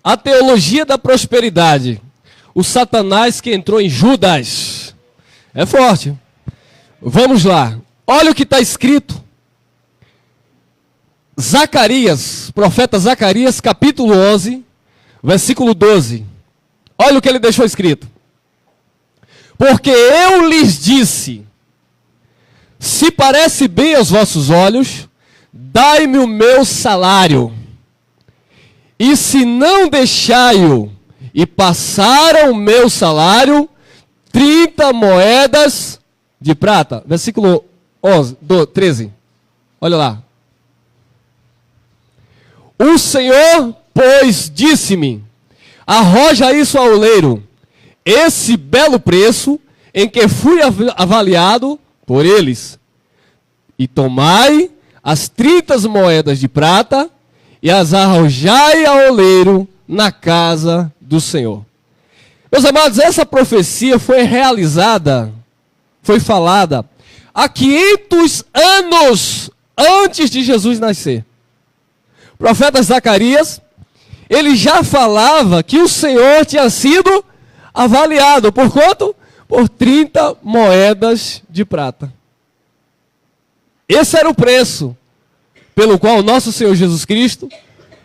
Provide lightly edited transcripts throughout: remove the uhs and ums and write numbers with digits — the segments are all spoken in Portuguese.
A teologia da prosperidade. O Satanás que entrou em Judas. É forte. Vamos lá. Olha o que está escrito. Zacarias, profeta Zacarias, capítulo 11, versículo 12. Olha o que ele deixou escrito. Porque eu lhes disse, se parece bem aos vossos olhos, dai-me o meu salário. E se não deixai-o e passaram o meu salário, 30 moedas de prata. Versículo 13. Olha lá. O Senhor, pois, disse-me, arroja isso ao oleiro, esse belo preço em que fui avaliado por eles. E tomai as 30 moedas de prata e as arrojai ao oleiro na casa do Senhor. Meus amados, essa profecia foi realizada, foi falada há 500 anos antes de Jesus nascer. O profeta Zacarias, ele já falava que o Senhor tinha sido avaliado. Por quanto? Por 30 moedas de prata. Esse era o preço pelo qual o nosso Senhor Jesus Cristo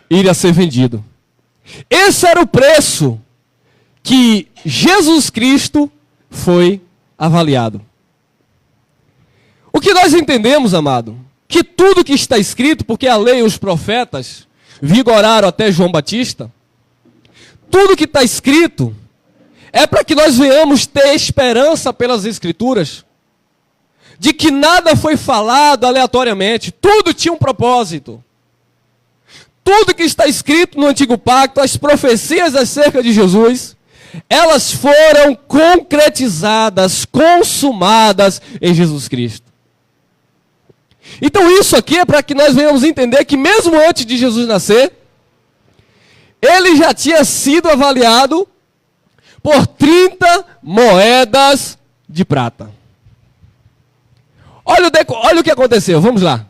iria ser vendido. Esse era o preço que Jesus Cristo foi avaliado. O que nós entendemos, amado? Que tudo que está escrito, porque a lei e os profetas vigoraram até João Batista, tudo que está escrito é para que nós venhamos ter esperança pelas Escrituras, de que nada foi falado aleatoriamente, tudo tinha um propósito. Tudo que está escrito no Antigo Pacto, as profecias acerca de Jesus, elas foram concretizadas, consumadas em Jesus Cristo. Então isso aqui é para que nós venhamos entender que mesmo antes de Jesus nascer, ele já tinha sido avaliado por 30 moedas de prata. Olha o que aconteceu, vamos lá.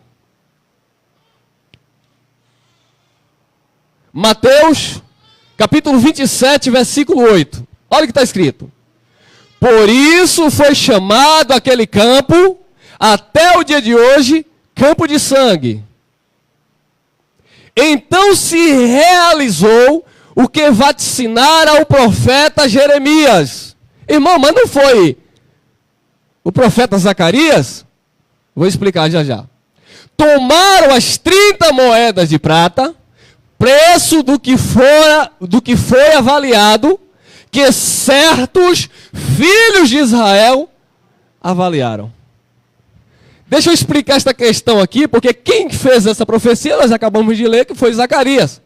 Mateus, capítulo 27, versículo 8. Olha o que está escrito. Por isso foi chamado aquele campo, até o dia de hoje, campo de sangue. Então se realizou o que vaticinara o profeta Jeremias. Irmão, mas não foi o profeta Zacarias? Vou explicar já já. Tomaram as 30 moedas de prata, preço do que foi avaliado, que certos filhos de Israel avaliaram. Deixa eu explicar esta questão aqui, porque quem fez essa profecia, nós acabamos de ler, que foi Zacarias.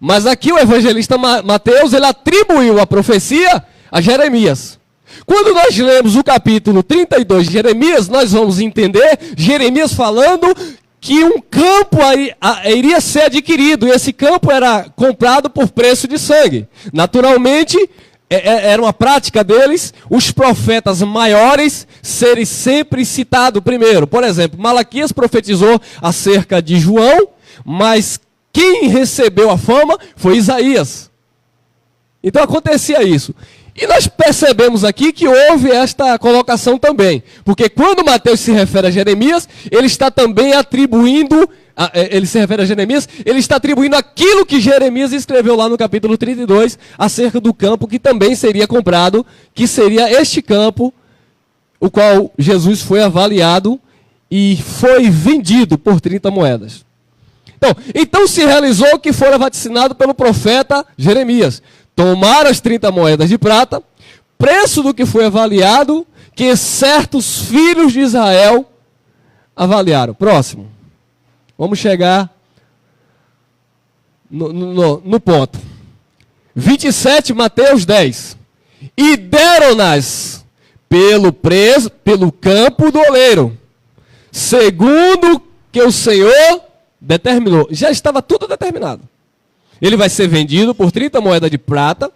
Mas aqui o evangelista Mateus, ele atribuiu a profecia a Jeremias. Quando nós lemos o capítulo 32 de Jeremias, nós vamos entender Jeremias falando que um campo iria ser adquirido, e esse campo era comprado por preço de sangue. Naturalmente, era uma prática deles, os profetas maiores serem sempre citados primeiro. Por exemplo, Malaquias profetizou acerca de João, mas quem recebeu a fama foi Isaías. Então acontecia isso. E nós percebemos aqui que houve esta colocação também. Porque quando Mateus se refere a Jeremias, ele está também atribuindo, ele está atribuindo aquilo que Jeremias escreveu lá no capítulo 32, acerca do campo que também seria comprado, que seria este campo, o qual Jesus foi avaliado e foi vendido por 30 moedas. Então se realizou o que fora vaticinado pelo profeta Jeremias. Tomaram as 30 moedas de prata, preço do que foi avaliado, que certos filhos de Israel avaliaram. Próximo. Vamos chegar no ponto. 27, Mateus 10. E deram-nas pelo campo do oleiro, segundo que o Senhor determinou. Já estava tudo determinado. Ele vai ser vendido por 30 moedas de prata.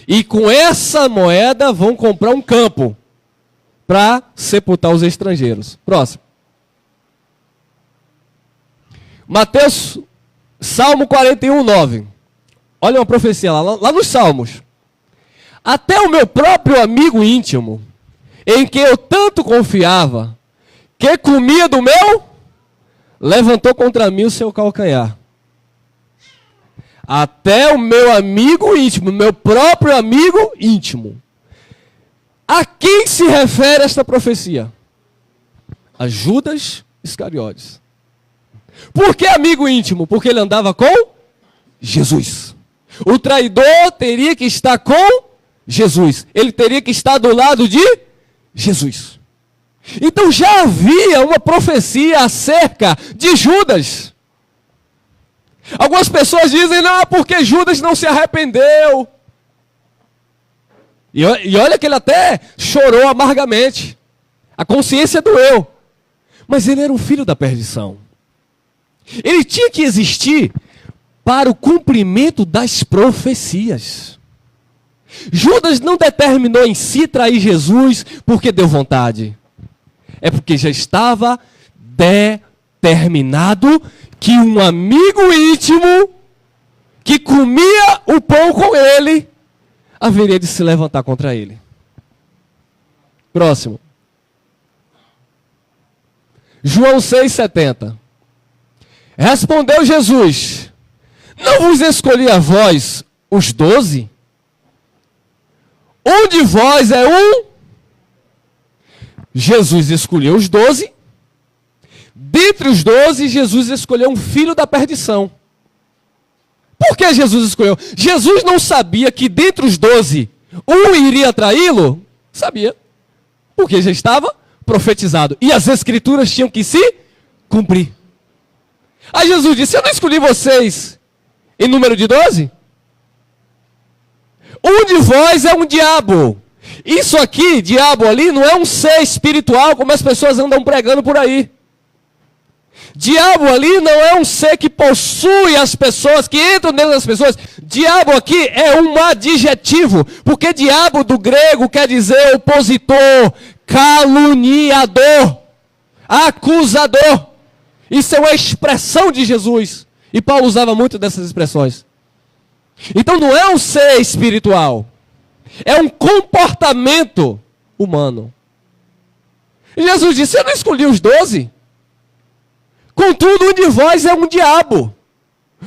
E com essa moeda vão comprar um campo para sepultar os estrangeiros. Próximo. Mateus, Salmo 41, 9. Olha uma profecia lá nos Salmos. Até o meu próprio amigo íntimo, em quem eu tanto confiava, que comia do meu, levantou contra mim o seu calcanhar. Até o meu amigo íntimo, meu próprio amigo íntimo. A quem se refere esta profecia? A Judas Iscariotes. Por que amigo íntimo? Porque ele andava com Jesus. O traidor teria que estar com Jesus. Ele teria que estar do lado de Jesus. Então já havia uma profecia acerca de Judas. Algumas pessoas dizem, não, porque Judas não se arrependeu. E olha que ele até chorou amargamente. A consciência doeu. Mas ele era um filho da perdição. Ele tinha que existir para o cumprimento das profecias. Judas não determinou em si trair Jesus porque deu vontade. É porque já estava determinado que um amigo íntimo que comia o pão com ele haveria de se levantar contra ele. Próximo. João 6,70. Respondeu Jesus: não vos escolhi a vós os 12? Um de vós é um? Jesus escolheu os 12. Dentre os 12, Jesus escolheu um filho da perdição. Por que Jesus escolheu? Jesus não sabia que dentre os 12, um iria traí-lo? Sabia. Porque já estava profetizado. E as escrituras tinham que se cumprir. Aí Jesus disse, eu não escolhi vocês em número de 12? Um de vós é um diabo. Isso aqui, diabo ali, não é um ser espiritual como as pessoas andam pregando por aí. Diabo ali não é um ser que possui as pessoas, que entram dentro das pessoas. Diabo aqui é um adjetivo, porque diabo do grego quer dizer opositor, caluniador, acusador. Isso é uma expressão de Jesus. E Paulo usava muito dessas expressões. Então não é um ser espiritual. É um comportamento humano. E Jesus disse, eu não escolhi os 12. Contudo, um de vós é um diabo.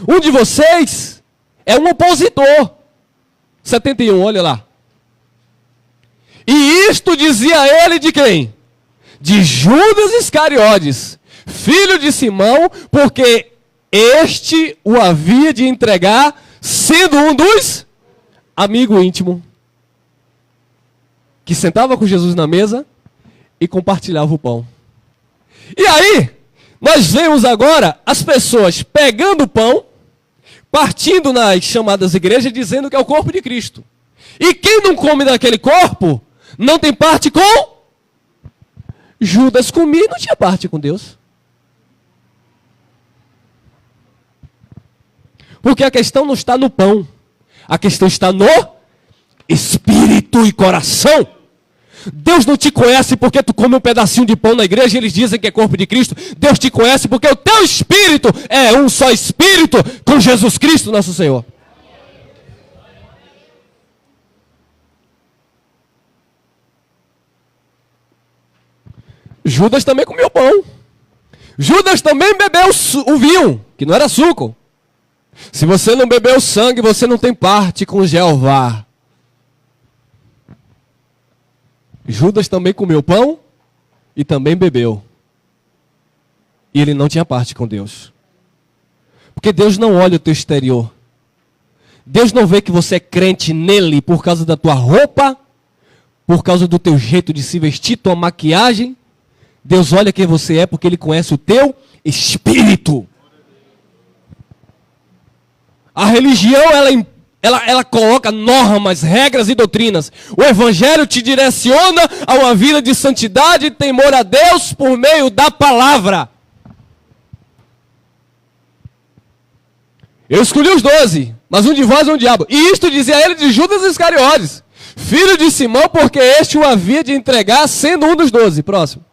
Um de vocês é um opositor. 71, olha lá. E isto dizia ele de quem? De Judas Iscariotes, filho de Simão, porque este o havia de entregar, sendo um dos amigos íntimos, que sentava com Jesus na mesa e compartilhava o pão. E aí, nós vemos agora as pessoas pegando o pão, partindo nas chamadas igrejas, dizendo que é o corpo de Cristo. E quem não come daquele corpo, não tem parte com Judas. Comia e não tinha parte com Deus. Porque a questão não está no pão. A questão está no espírito e coração. Deus não te conhece porque tu come um pedacinho de pão na igreja e eles dizem que é corpo de Cristo. Deus te conhece porque o teu espírito é um só espírito com Jesus Cristo, nosso Senhor. Judas também comeu pão. Judas também bebeu o vinho, que não era suco. Se você não bebeu sangue, você não tem parte com Jeová. Judas também comeu pão e também bebeu. E ele não tinha parte com Deus. Porque Deus não olha o teu exterior. Deus não vê que você é crente nele por causa da tua roupa, por causa do teu jeito de se vestir, tua maquiagem. Deus olha quem você é porque ele conhece o teu espírito. A religião, ela coloca normas, regras e doutrinas. O evangelho te direciona a uma vida de santidade e temor a Deus por meio da palavra. Eu escolhi os 12, mas um de vós é um diabo. E isto dizia ele de Judas Iscariotes, filho de Simão, porque este o havia de entregar, sendo um dos 12. Próximo.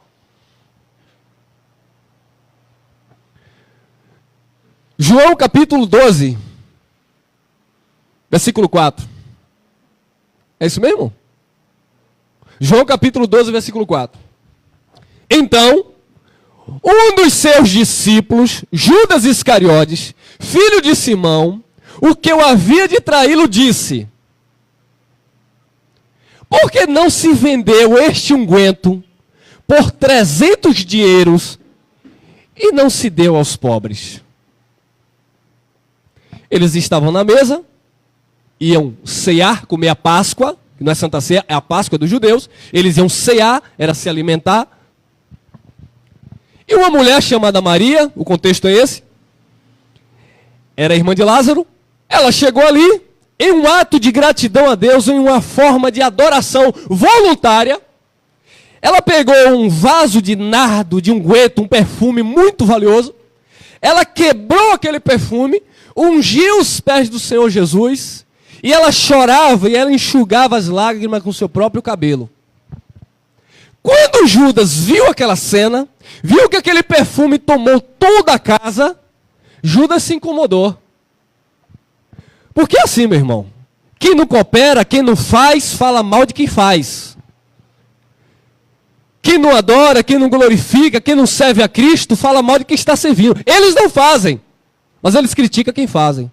João capítulo 12. Versículo 4. É isso mesmo? João capítulo 12, versículo 4. Então, um dos seus discípulos, Judas Iscariotes, filho de Simão, o que o havia de traí-lo, disse: por que não se vendeu este unguento por 300 dinheiros e não se deu aos pobres? Eles estavam na mesa, iam cear, comer a Páscoa, que não é Santa Ceia, é a Páscoa dos judeus. Eles iam cear, era se alimentar. E uma mulher chamada Maria, o contexto é esse, era irmã de Lázaro, ela chegou ali, em um ato de gratidão a Deus, em uma forma de adoração voluntária. Ela pegou um vaso de nardo, de unguento, um perfume muito valioso. Ela quebrou aquele perfume, ungiu os pés do Senhor Jesus, e ela chorava e ela enxugava as lágrimas com seu próprio cabelo. Quando Judas viu aquela cena, viu que aquele perfume tomou toda a casa, Judas se incomodou. Porque assim, meu irmão, quem não coopera, quem não faz, fala mal de quem faz. Quem não adora, quem não glorifica, quem não serve a Cristo, fala mal de quem está servindo. Eles não fazem, mas eles criticam quem fazem.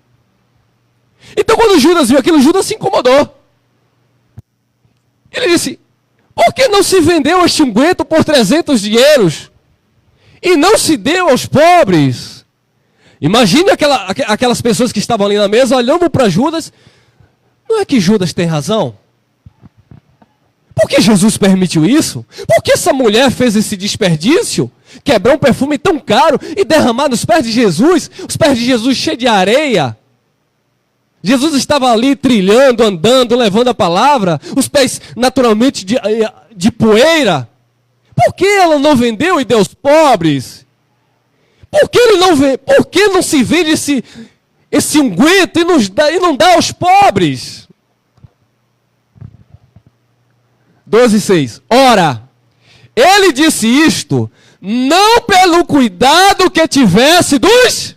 Então quando Judas viu aquilo, Judas se incomodou. Ele disse: por que não se vendeu este unguento por 300 dinheiros e não se deu aos pobres? Imagine aquelas pessoas que estavam ali na mesa olhando para Judas. Não é que Judas tem razão? Por que Jesus permitiu isso? Por que essa mulher fez esse desperdício? Quebrar um perfume tão caro e derramar nos pés de Jesus, os pés de Jesus cheios de areia. Jesus estava ali trilhando, andando, levando a palavra, os pés naturalmente de poeira. Por que ela não vendeu e deu aos pobres? Por que não se vende esse unguento e não dá aos pobres? 12:6. Ora, ele disse isto, não pelo cuidado que tivesse dos...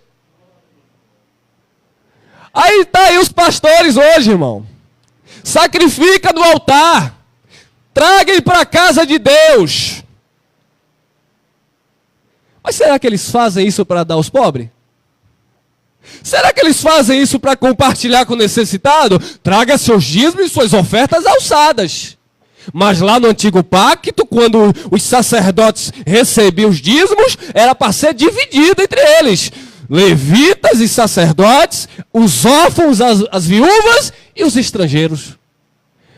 Aí está aí os pastores hoje, irmão. Sacrifica no altar. Traga ele para a casa de Deus. Mas será que eles fazem isso para dar aos pobres? Será que eles fazem isso para compartilhar com o necessitado? Traga seus dízimos e suas ofertas alçadas. Mas lá no antigo pacto, quando os sacerdotes recebiam os dízimos, era para ser dividido entre eles. Levitas e sacerdotes, os órfãos, as viúvas e os estrangeiros.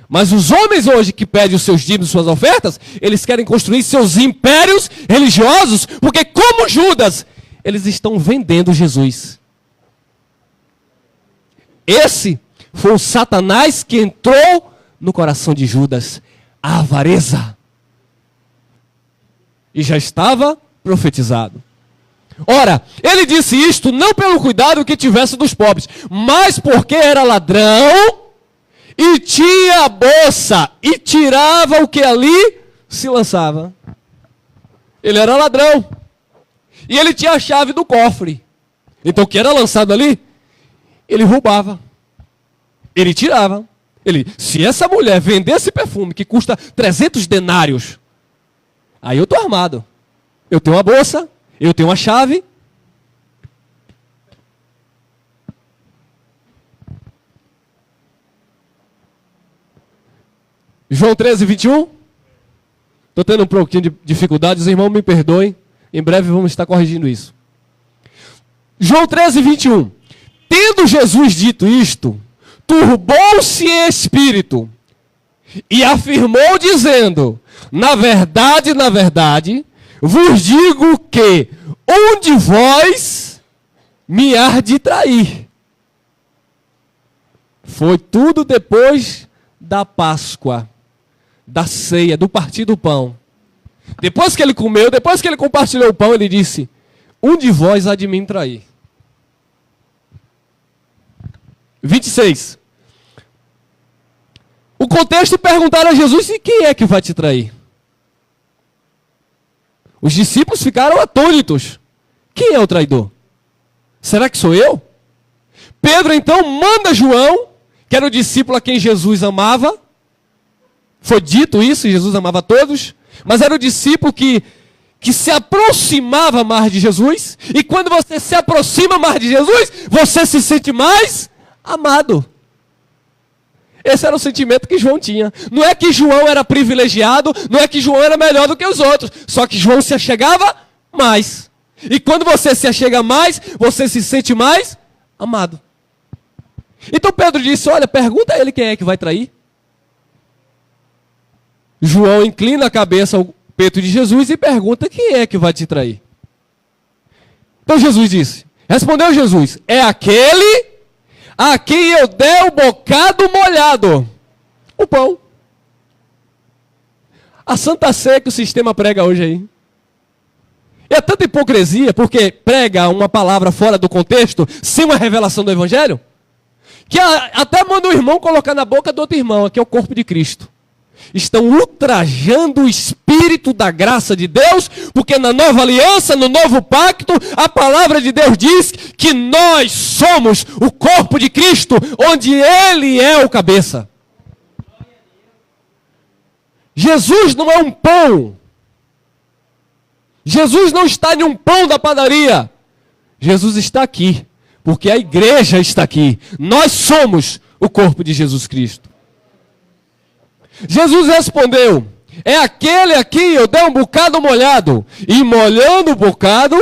Mas os homens hoje que pedem os seus dízimos e suas ofertas, eles querem construir seus impérios religiosos, porque como Judas, eles estão vendendo Jesus. Esse foi o Satanás que entrou no coração de Judas, a avareza. E já estava profetizado. Ora, ele disse isto não pelo cuidado que tivesse dos pobres, mas porque era ladrão e tinha a bolsa e tirava o que ali se lançava. Ele era ladrão e ele tinha a chave do cofre. Então o que era lançado ali, ele roubava, ele tirava. Se essa mulher vender esse perfume que custa 300 denários, aí eu estou armado. Eu tenho uma bolsa, eu tenho uma chave. João 13:21. Estou tendo um pouquinho de dificuldades, irmão, me perdoem. Em breve vamos estar corrigindo isso. João 13:21. Tendo Jesus dito isto, turbou-se em espírito e afirmou dizendo: na verdade, vos digo que um de vós me há de trair. Foi tudo depois da Páscoa, da ceia, do partir do pão. Depois que ele comeu, depois que ele compartilhou o pão, ele disse: um de vós há de me trair. 26. O contexto perguntaram a Jesus: e quem é que vai te trair? Os discípulos ficaram atônitos. Quem é o traidor? Será que sou eu? Pedro então manda João que era o discípulo a quem Jesus amava. Foi dito isso, Jesus amava todos. Mas era o discípulo que se aproximava mais de Jesus. E quando você se aproxima mais de Jesus, você se sente mais amado. Esse era o sentimento que João tinha. Não é que João era privilegiado, não é que João era melhor do que os outros. Só que João se achegava mais. E quando você se achega mais, você se sente mais amado. Então Pedro disse, olha, pergunta a ele quem é que vai trair. João inclina a cabeça ao peito de Jesus e pergunta quem é que vai te trair. Então Jesus disse, respondeu Jesus, é aquele a quem eu der o bocado molhado, o pão. A Santa Ceia que o sistema prega hoje aí. É tanta hipocrisia, porque prega uma palavra fora do contexto, sem uma revelação do Evangelho, que até manda o irmão colocar na boca do outro irmão, aqui é o corpo de Cristo. Estão ultrajando o Espírito da graça de Deus, porque na nova aliança, no novo pacto, a palavra de Deus diz que nós somos o corpo de Cristo, onde Ele é o cabeça. Jesus não é um pão. Jesus não está em um pão da padaria. Jesus está aqui, porque a igreja está aqui. Nós somos o corpo de Jesus Cristo. Jesus respondeu, é aquele a quem eu dei um bocado molhado. E molhando o bocado,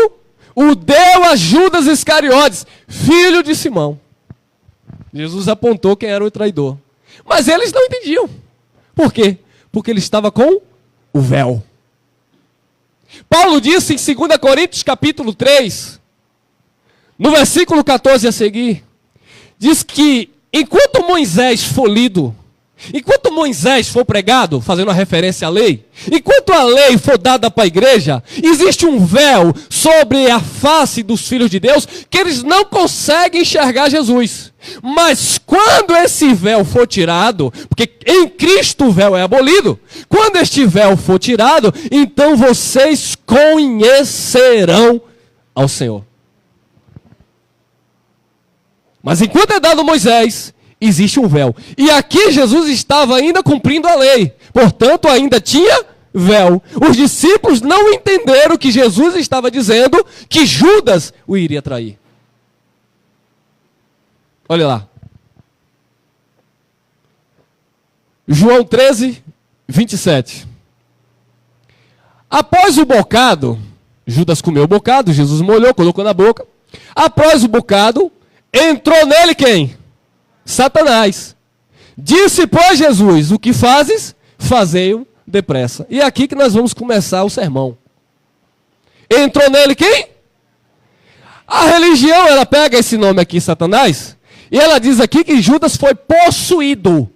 o deu a Judas Iscariotes, filho de Simão. Jesus apontou quem era o traidor. Mas eles não entendiam. Por quê? Porque ele estava com o véu. Paulo disse em 2 Coríntios capítulo 3, no versículo 14 a seguir, diz que enquanto Moisés for lido, enquanto Moisés for pregado, fazendo uma referência à lei, enquanto a lei for dada para a igreja, existe um véu sobre a face dos filhos de Deus, que eles não conseguem enxergar Jesus. Mas quando esse véu for tirado, porque em Cristo o véu é abolido, quando este véu for tirado, então vocês conhecerão ao Senhor. Mas enquanto é dado Moisés, existe um véu. E aqui Jesus estava ainda cumprindo a lei. Portanto, ainda tinha véu. Os discípulos não entenderam que Jesus estava dizendo que Judas o iria trair. Olha lá. João 13, 27. Após o bocado, Judas comeu o bocado, Jesus molhou, colocou na boca. Após o bocado, entrou nele quem? Satanás. Disse, pois, Jesus, o que fazes? Fazei-o depressa. E é aqui que nós vamos começar o sermão. Entrou nele quem? A religião, ela pega esse nome aqui, Satanás, e ela diz aqui que Judas foi possuído.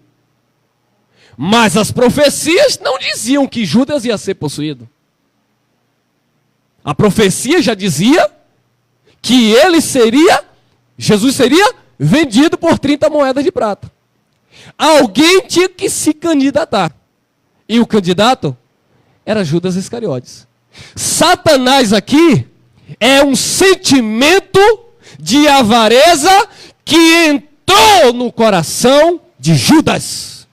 Mas as profecias não diziam que Judas ia ser possuído. A profecia já dizia que Jesus seria vendido por 30 moedas de prata. Alguém tinha que se candidatar. E o candidato era Judas Iscariotes. Satanás aqui é um sentimento de avareza que entrou no coração de Judas.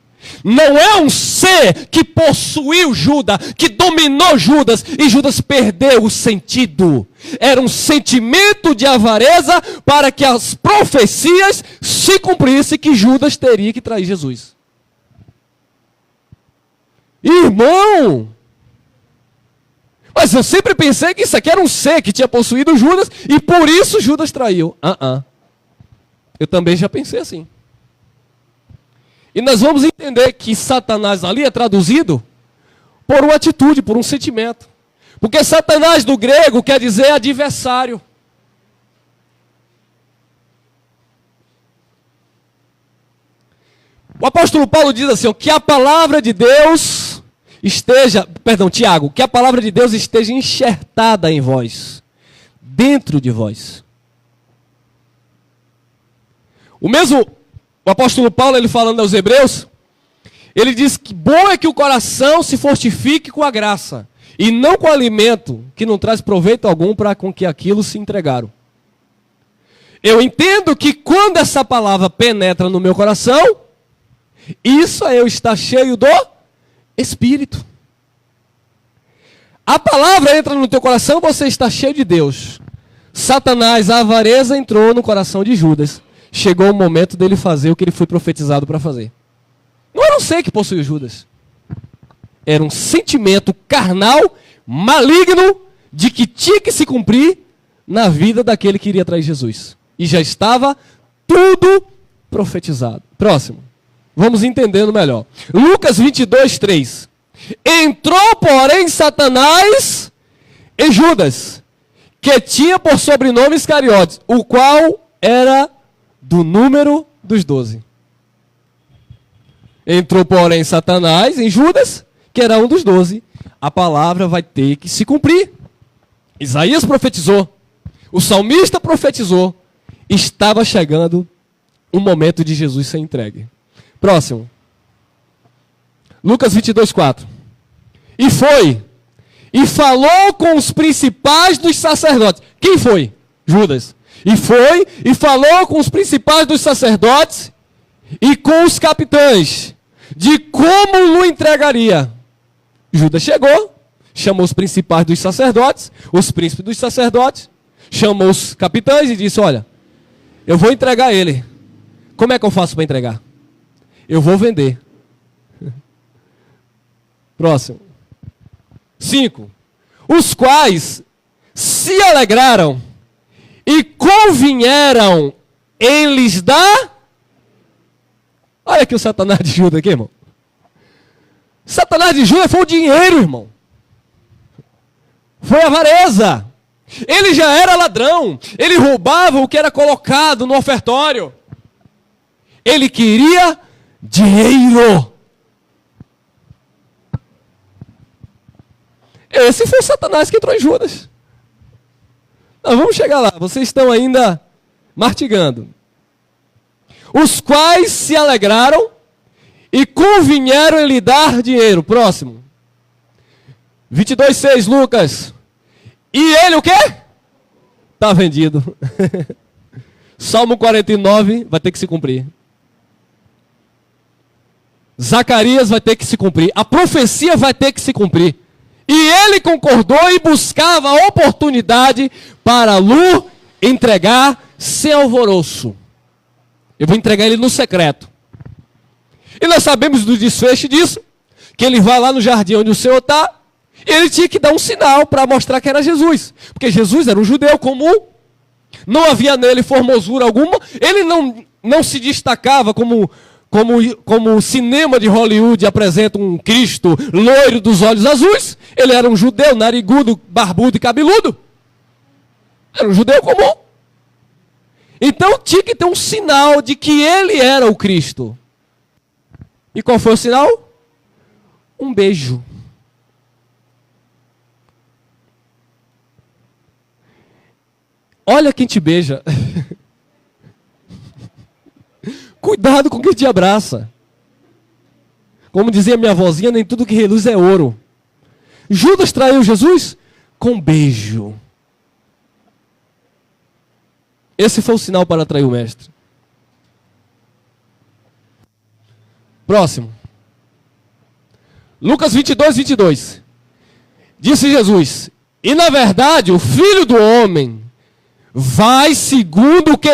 Não é um ser que possuiu Judas, que dominou Judas, e Judas perdeu o sentido. Era um sentimento de avareza para que as profecias se cumprissem, que Judas teria que trair Jesus. Irmão, mas eu sempre pensei que isso aqui era um ser que tinha possuído Judas, e por isso Judas traiu. Eu também já pensei assim. E nós vamos entender que Satanás ali é traduzido por uma atitude, por um sentimento. Porque Satanás do grego quer dizer adversário. O apóstolo Paulo diz assim, que a palavra de Deus Tiago, que a palavra de Deus esteja enxertada em vós, dentro de vós. O apóstolo Paulo, ele falando aos Hebreus, ele diz que bom é que o coração se fortifique com a graça, e não com o alimento que não traz proveito algum para com que aquilo se entregaram. Eu entendo que quando essa palavra penetra no meu coração, isso é eu estar cheio do Espírito. A palavra entra no teu coração, você está cheio de Deus. Satanás, a avareza, entrou no coração de Judas. Chegou o momento dele fazer o que ele foi profetizado para fazer. Não era um ser que possuía Judas. Era um sentimento carnal, maligno, de que tinha que se cumprir na vida daquele que iria trair Jesus. E já estava tudo profetizado. Próximo. Vamos entendendo melhor. Lucas 22, 3. Entrou, porém, Satanás em Judas, que tinha por sobrenome Iscariotes, o qual era do número dos 12. Entrou, porém, Satanás em Judas, que era um dos 12. A palavra vai ter que se cumprir. Isaías profetizou. O salmista profetizou. Estava chegando o momento de Jesus ser entregue. Próximo. Lucas 22, 4. E foi, e falou com os principais dos sacerdotes. Quem foi? Judas. E foi, e falou com os principais dos sacerdotes e com os capitães, de como o entregaria. Judas chegou, chamou os principais dos sacerdotes, os príncipes dos sacerdotes, chamou os capitães e disse, olha, eu vou entregar ele. Como é que eu faço para entregar? Eu vou vender. Próximo. 5. Os quais se alegraram e convinheram em lhes dar. Olha aqui o Satanás de Judas aqui, irmão. Satanás de Judas foi o dinheiro, irmão. Foi a avareza. Ele já era ladrão. Ele roubava o que era colocado no ofertório. Ele queria dinheiro. Esse foi o Satanás que entrou em Judas. Nós vamos chegar lá. Vocês estão ainda mastigando. Os quais se alegraram e convinheram em lhe dar dinheiro. Próximo. 22:6, Lucas. E ele o quê? Está vendido. Salmo 49 vai ter que se cumprir. Zacarias vai ter que se cumprir. A profecia vai ter que se cumprir. E ele concordou e buscava a oportunidade para Lu entregar sem alvoroço. Eu vou entregar ele no secreto. E nós sabemos do desfecho disso, que ele vai lá no jardim onde o Senhor está, e ele tinha que dar um sinal para mostrar que era Jesus. Porque Jesus era um judeu comum, não havia nele formosura alguma, ele não se destacava como o cinema de Hollywood apresenta um Cristo loiro dos olhos azuis. Ele era um judeu narigudo, barbudo e cabeludo. Era um judeu comum. Então tinha que ter um sinal de que ele era o Cristo. E qual foi o sinal? Um beijo. Olha quem te beija. Cuidado com quem te abraça. Como dizia minha avózinha, nem tudo que reluz é ouro. Judas traiu Jesus com um beijo. Esse foi o sinal para trair o mestre. Próximo. Lucas 22:22. Disse Jesus: e na verdade o Filho do Homem vai segundo o que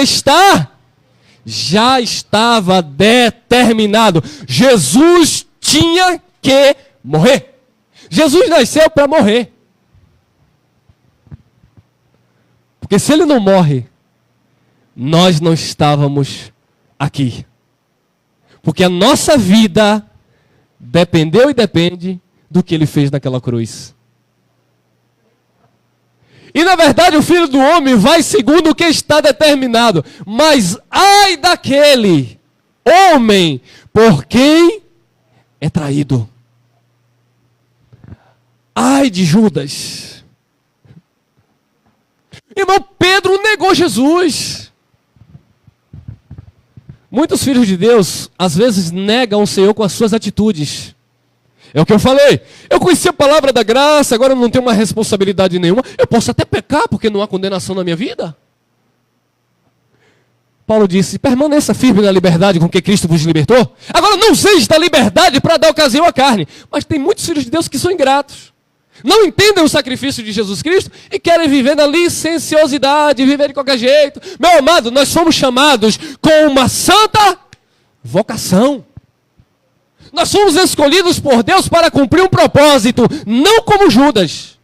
já estava determinado. Jesus tinha que morrer. Jesus nasceu para morrer. Porque se ele não morre, nós não estávamos aqui. Porque a nossa vida dependeu e depende do que ele fez naquela cruz. E na verdade o Filho do Homem vai segundo o que está determinado. Mas ai daquele homem por quem é traído. Ai de Judas. Irmão, Pedro negou Jesus. Muitos filhos de Deus, às vezes, negam o Senhor com as suas atitudes. É o que eu falei. Eu conheci a palavra da graça, agora eu não tenho uma responsabilidade nenhuma. Eu posso até pecar porque não há condenação na minha vida. Paulo disse, permaneça firme na liberdade com que Cristo vos libertou. Agora não seja da liberdade para dar ocasião à carne. Mas tem muitos filhos de Deus que são ingratos. Não entendem o sacrifício de Jesus Cristo e querem viver na licenciosidade, viver de qualquer jeito. Meu amado, nós somos chamados com uma santa vocação. Nós somos escolhidos por Deus para cumprir um propósito, não como Judas.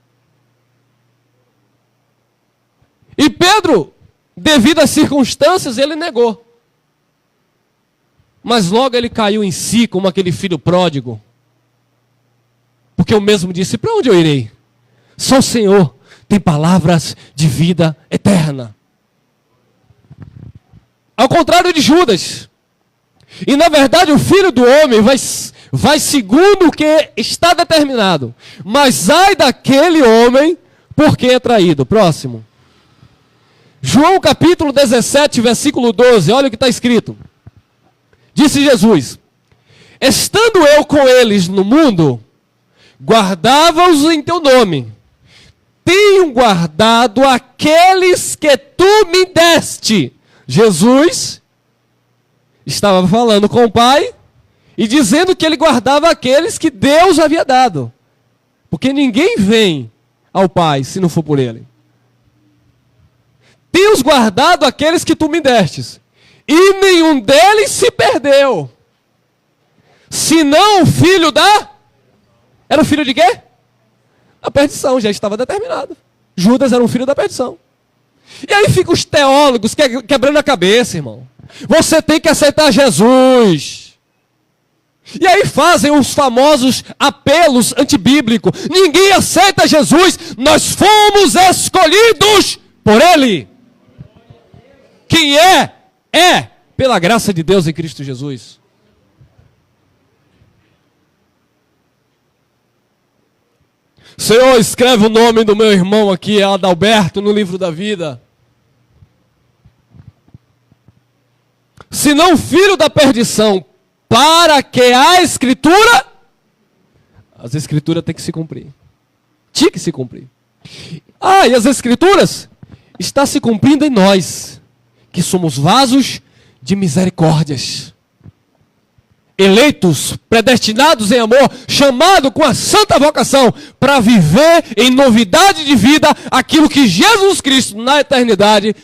E Pedro, devido às circunstâncias, ele negou. Mas logo ele caiu em si como aquele filho pródigo. Porque eu mesmo disse, para onde eu irei? Só o Senhor tem palavras de vida eterna. Ao contrário de Judas. E na verdade o Filho do Homem vai segundo o que está determinado. Mas ai daquele homem por quem é traído. Próximo. João capítulo 17, versículo 12. Olha o que está escrito. Disse Jesus, estando eu com eles no mundo, guardava-os em teu nome. Tenho guardado aqueles que tu me deste. Jesus estava falando com o Pai e dizendo que ele guardava aqueles que Deus havia dado. Porque ninguém vem ao Pai se não for por ele. Tenho guardado aqueles que tu me destes. E nenhum deles se perdeu. Senão o filho da... Era o filho de quê? A perdição, já estava determinado. Judas era um filho da perdição. E aí ficam os teólogos quebrando a cabeça, irmão. Você tem que aceitar Jesus. E aí fazem os famosos apelos antibíblicos. Ninguém aceita Jesus, nós fomos escolhidos por Ele. Quem é pela graça de Deus em Cristo Jesus. Senhor, escreve o nome do meu irmão aqui, Adalberto, no livro da vida. Se não filho da perdição, para que a Escritura, as Escrituras têm que se cumprir. Tinha que se cumprir. E as Escrituras está se cumprindo em nós, que somos vasos de misericórdias. Eleitos, predestinados em amor, chamados com a santa vocação para viver em novidade de vida aquilo que Jesus Cristo na eternidade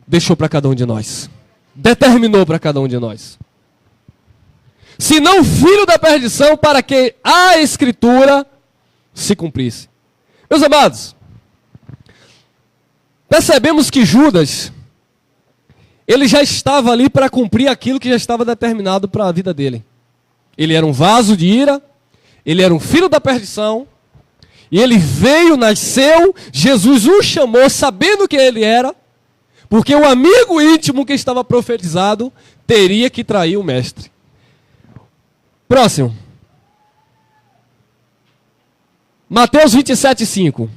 deixou para cada um de nós. Determinou para cada um de nós. Se não filho da perdição, para que a Escritura se cumprisse. Meus amados, percebemos que Judas, ele já estava ali para cumprir aquilo que já estava determinado para a vida dele. Ele era um vaso de ira, ele era um filho da perdição, e ele veio, nasceu, Jesus o chamou sabendo quem ele era, porque o amigo íntimo que estava profetizado teria que trair o mestre. Próximo. Mateus 27:5.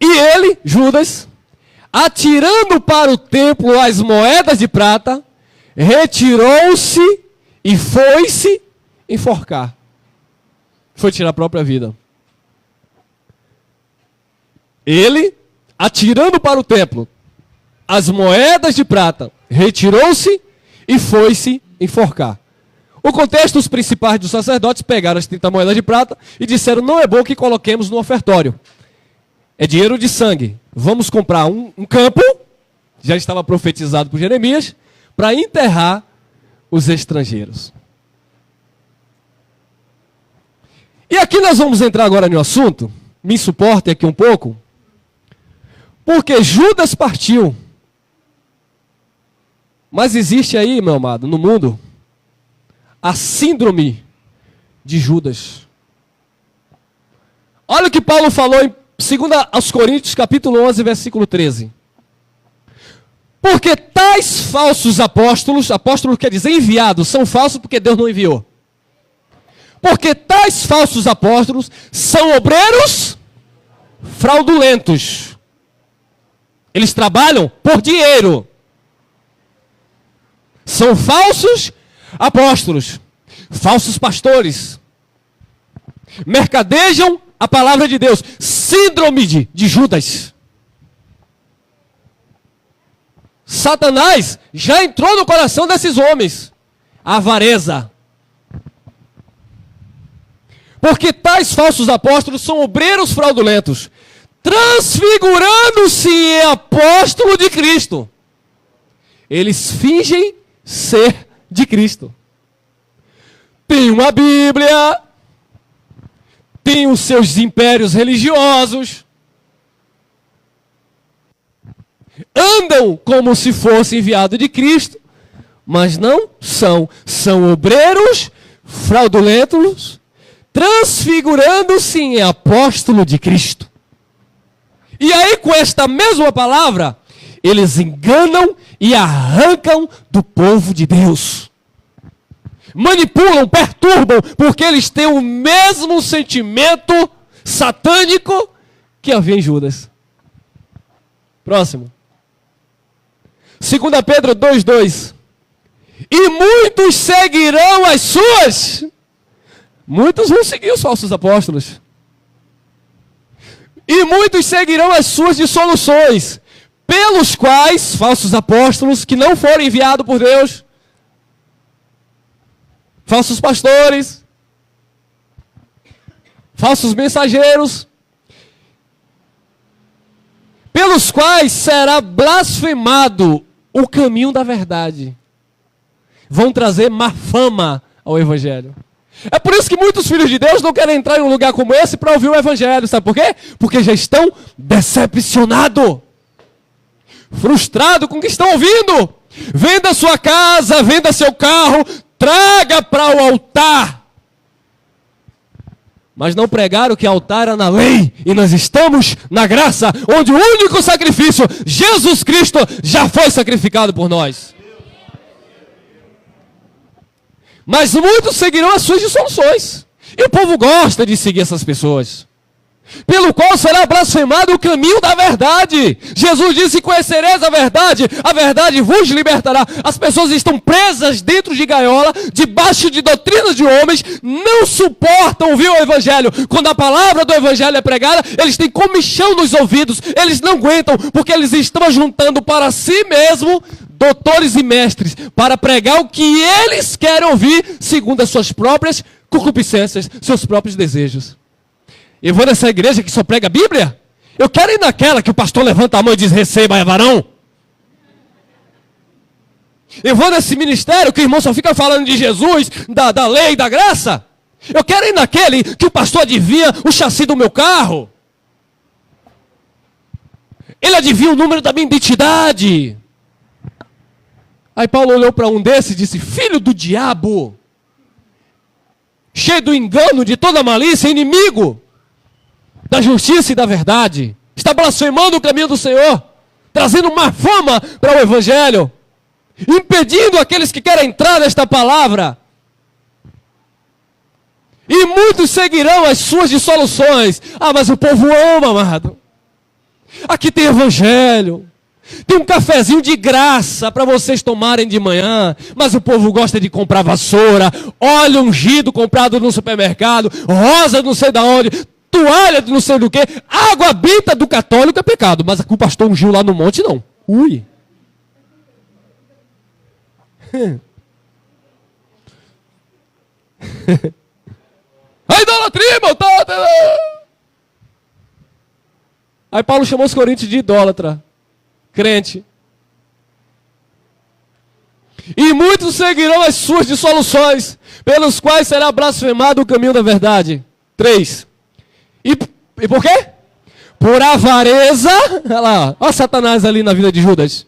E ele, Judas, atirando para o templo as moedas de prata, retirou-se e foi-se enforcar. Foi tirar a própria vida. Ele, atirando para o templo as moedas de prata, retirou-se e foi-se enforcar. O contexto, os principais dos sacerdotes pegaram as 30 moedas de prata e disseram, não é bom que coloquemos no ofertório. É dinheiro de sangue. Vamos comprar um campo, já estava profetizado por Jeremias, para enterrar os estrangeiros. E aqui nós vamos entrar agora no assunto, me suportem aqui um pouco, porque Judas partiu. Mas existe aí, meu amado, no mundo, a síndrome de Judas. Olha o que Paulo falou em 2 aos Coríntios, capítulo 11, versículo 13. Porque tais falsos apóstolos, apóstolo quer dizer enviados, são falsos porque Deus não enviou. Porque tais falsos apóstolos são obreiros fraudulentos. Eles trabalham por dinheiro. São falsos apóstolos, falsos pastores. Mercadejam a palavra de Deus. Síndrome de Judas. Satanás já entrou no coração desses homens. A avareza. Porque tais falsos apóstolos são obreiros fraudulentos, transfigurando-se em apóstolo de Cristo. Eles fingem ser de Cristo. Tem uma Bíblia, tem os seus impérios religiosos, andam como se fosse enviado de Cristo, mas não são. São obreiros fraudulentos, transfigurando-se em apóstolo de Cristo. E aí, com esta mesma palavra, eles enganam e arrancam do povo de Deus. Manipulam, perturbam, porque eles têm o mesmo sentimento satânico que havia em Judas. Próximo. 2 Pedro 2,2. E muitos seguirão as suas. Muitos vão seguir os falsos apóstolos. E muitos seguirão as suas dissoluções, pelos quais, falsos apóstolos, que não foram enviados por Deus, falsos pastores, falsos mensageiros, pelos quais será blasfemado o caminho da verdade. Vão trazer má fama ao Evangelho. É por isso que muitos filhos de Deus não querem entrar em um lugar como esse para ouvir o Evangelho. Sabe por quê? Porque já estão decepcionados, frustrados com o que estão ouvindo. Venda sua casa, venda seu carro, traga para o altar. Mas não pregaram que altar era na lei, e nós estamos na graça, onde o único sacrifício, Jesus Cristo, já foi sacrificado por nós. Mas muitos seguirão as suas dissoluções. E o povo gosta de seguir essas pessoas. Pelo qual será blasfemado o caminho da verdade. Jesus disse: conhecereis a verdade vos libertará. As pessoas estão presas dentro de gaiola, debaixo de doutrinas de homens, não suportam ouvir o Evangelho. Quando a palavra do Evangelho é pregada, eles têm comichão nos ouvidos, eles não aguentam, porque eles estão juntando para si mesmo doutores e mestres, para pregar o que eles querem ouvir, segundo as suas próprias concupiscências, seus próprios desejos. Eu vou nessa igreja que só prega a Bíblia? Eu quero ir naquela que o pastor levanta a mão e diz: receba, é varão. Eu vou nesse ministério que o irmão só fica falando de Jesus, da lei, da graça? Eu quero ir naquele que o pastor adivinha o chassi do meu carro. Ele adivinha o número da minha identidade. Aí Paulo olhou para um desses e disse: filho do diabo, cheio do engano, de toda malícia, inimigo da justiça e da verdade, está blasfemando o caminho do Senhor, trazendo má fama para o Evangelho, impedindo aqueles que querem entrar nesta palavra. E muitos seguirão as suas dissoluções. Ah, mas o povo ama, amado. Aqui tem Evangelho, tem um cafezinho de graça para vocês tomarem de manhã, mas o povo gosta de comprar vassoura, óleo ungido comprado no supermercado, rosa não sei da onde, toalha de não sei do que, água benta do católico é pecado, mas o pastor ungiu lá no monte não. Ui. A idolatria, irmão. Aí Paulo chamou os coríntios de idólatra, crente. E muitos seguirão as suas dissoluções, pelos quais será blasfemado o caminho da verdade. 3. E por quê? Por avareza. Olha lá, olha Satanás ali na vida de Judas.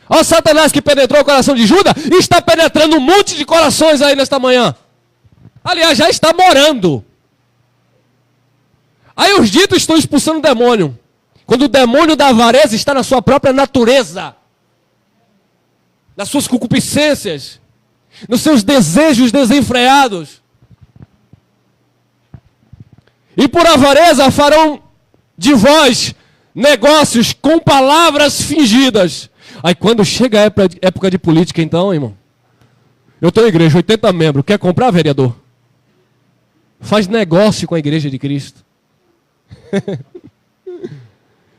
Olha Satanás que penetrou o coração de Judas e está penetrando um monte de corações aí nesta manhã. Aliás, já está morando. Aí os ditos estão expulsando o demônio. Quando o demônio da avareza está na sua própria natureza, nas suas concupiscências, nos seus desejos desenfreados. E por avareza farão de vós negócios com palavras fingidas. Aí quando chega a época de política, então, irmão, eu estou em igreja, 80 membros, quer comprar, vereador? Faz negócio com a igreja de Cristo.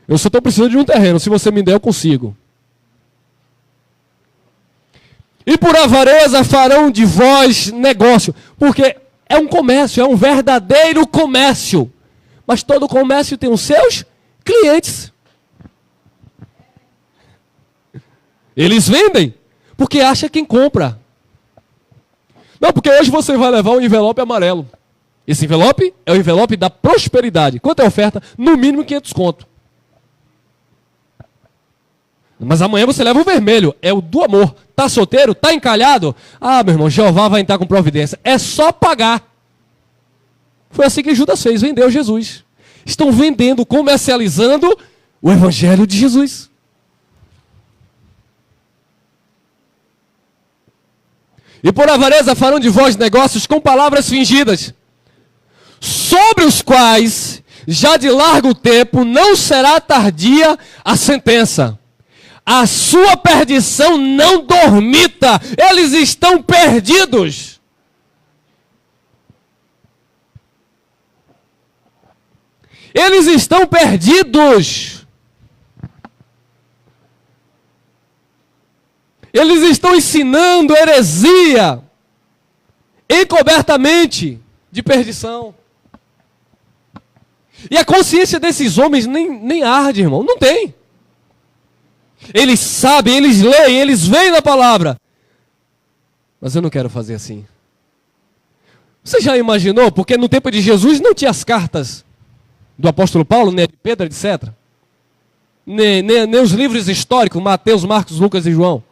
Eu só estou precisando de um terreno, se você me der, eu consigo. E por avareza farão de vós negócio. Porque é um comércio, é um verdadeiro comércio. Mas todo comércio tem os seus clientes. Eles vendem porque acha quem compra. Não, porque hoje você vai levar um envelope amarelo. Esse envelope é o envelope da prosperidade. Quanto é a oferta? No mínimo 500 conto. Mas amanhã você leva o vermelho, é o do amor. Tá solteiro? Tá encalhado? Ah, meu irmão, Jeová vai entrar com providência. É só pagar. Foi assim que Judas fez, vendeu Jesus. Estão vendendo, comercializando o evangelho de Jesus. E por avareza farão de vós negócios com palavras fingidas, sobre os quais, já de largo tempo, não será tardia a sentença. A sua perdição não dormita, eles estão perdidos. Eles estão perdidos. Eles estão ensinando heresia, encobertamente, de perdição. E a consciência desses homens nem arde, irmão, não tem. Eles sabem, eles leem, eles veem na palavra. Mas eu não quero fazer assim. Você já imaginou? Porque no tempo de Jesus não tinha as cartas do apóstolo Paulo, nem de Pedro, etc. Nem os livros históricos, Mateus, Marcos, Lucas e João.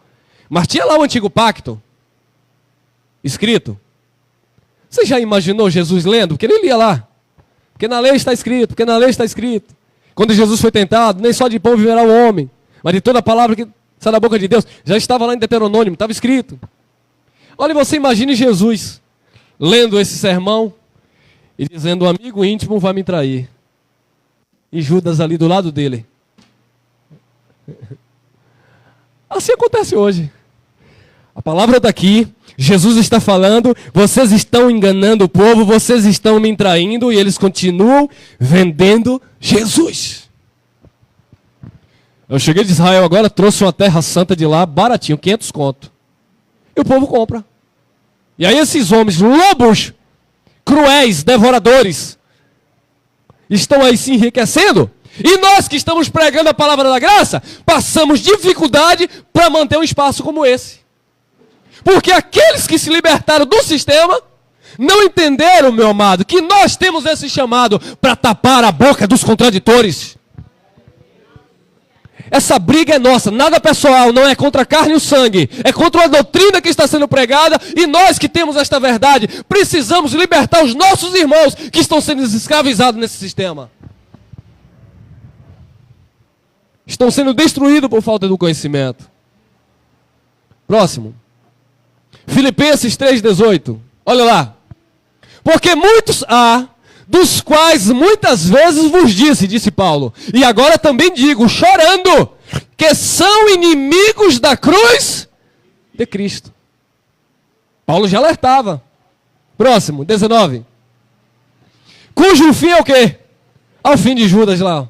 Mas tinha lá o antigo pacto, escrito. Você já imaginou Jesus lendo? Porque ele lia lá. Porque na lei está escrito, porque na lei está escrito. Quando Jesus foi tentado, nem só de pão viverá o homem, mas de toda a palavra que sai da boca de Deus. Já estava lá em Deuteronômio, estava escrito. Olha, você imagine Jesus lendo esse sermão e dizendo: o amigo íntimo vai me trair. E Judas ali do lado dele. Assim acontece hoje. A palavra está aqui, Jesus está falando, vocês estão enganando o povo, vocês estão me traindo, e eles continuam vendendo Jesus. Eu cheguei de Israel agora, trouxe uma terra santa de lá, baratinho, 500 conto. E o povo compra. E aí esses homens, lobos, cruéis, devoradores, estão aí se enriquecendo. E nós que estamos pregando a palavra da graça, passamos dificuldade para manter um espaço como esse. Porque aqueles que se libertaram do sistema, não entenderam, meu amado, que nós temos esse chamado para tapar a boca dos contraditores. Essa briga é nossa, nada pessoal, não é contra a carne e o sangue, é contra a doutrina que está sendo pregada, e nós que temos esta verdade, precisamos libertar os nossos irmãos que estão sendo escravizados nesse sistema. Estão sendo destruídos por falta do conhecimento. Próximo. Filipenses 3,18. Olha lá. Porque muitos há, dos quais muitas vezes vos disse Paulo, e agora também digo, chorando, que são inimigos da cruz de Cristo. Paulo já alertava. Próximo, 19. Cujo fim é o quê? Ao fim de Judas lá.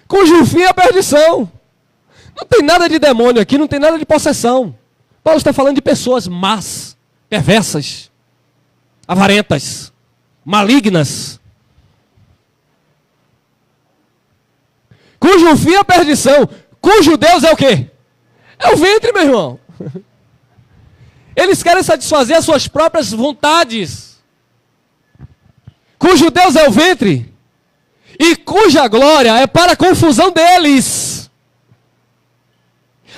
Cujo fim é a perdição. Não tem nada de demônio aqui, não tem nada de possessão. Paulo está falando de pessoas más, perversas, avarentas, malignas. Cujo fim é a perdição. Cujo Deus é o quê? É o ventre, meu irmão. Eles querem satisfazer as suas próprias vontades. Cujo Deus é o ventre. E cuja glória é para a confusão deles.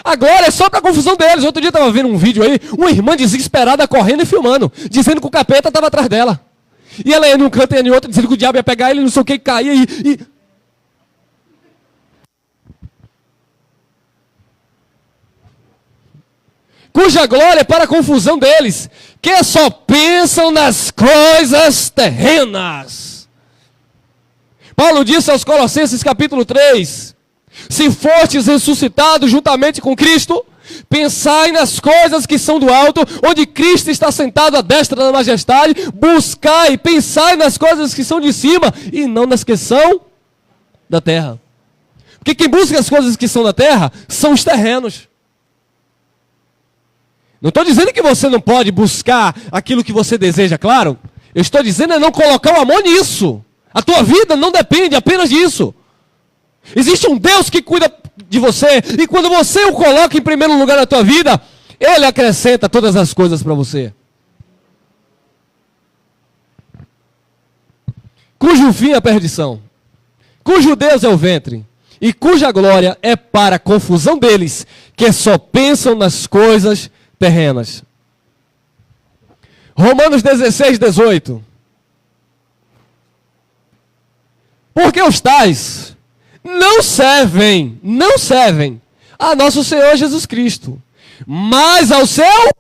A glória é só para a confusão deles. Outro dia eu estava vendo um vídeo aí, uma irmã desesperada correndo e filmando, dizendo que o capeta estava atrás dela. E ela ia num canto e ia em outro, dizendo que o diabo ia pegar ele, não sei o que, caía e... Cuja glória é para a confusão deles, que só pensam nas coisas terrenas. Paulo disse aos Colossenses capítulo 3, se fostes ressuscitados juntamente com Cristo, pensai nas coisas que são do alto, onde Cristo está sentado à destra da majestade, buscai, pensai nas coisas que são de cima, e não nas que são da terra. Porque quem busca as coisas que são da terra são os terrenos. Não estou dizendo que você não pode buscar aquilo que você deseja, claro. Eu estou dizendo é não colocar o amor nisso. A tua vida não depende apenas disso. Existe um Deus que cuida de você. E quando você o coloca em primeiro lugar na tua vida, Ele acrescenta todas as coisas para você. Cujo fim é a perdição. Cujo Deus é o ventre. E cuja glória é para a confusão deles, que só pensam nas coisas terrenas. Romanos 16, 18. Porque os tais não servem a nosso Senhor Jesus Cristo, mas ao seu,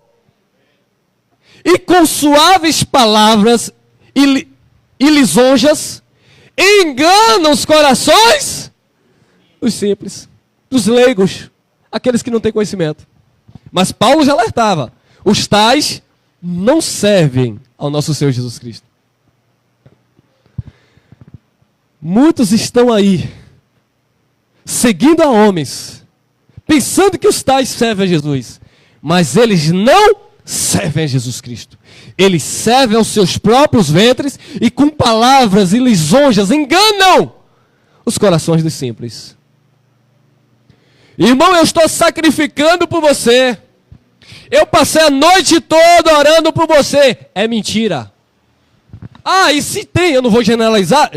e com suaves palavras e lisonjas enganam os corações dos simples, dos leigos, aqueles que não têm conhecimento. Mas Paulo já alertava, os tais não servem ao nosso Senhor Jesus Cristo. Muitos estão aí, seguindo a homens, pensando que os tais servem a Jesus, mas eles não servem a Jesus Cristo. Eles servem aos seus próprios ventres e com palavras e lisonjas enganam os corações dos simples. Irmão, eu estou sacrificando por você. Eu passei a noite toda orando por você. É mentira. Ah, e se tem, eu não vou generalizar,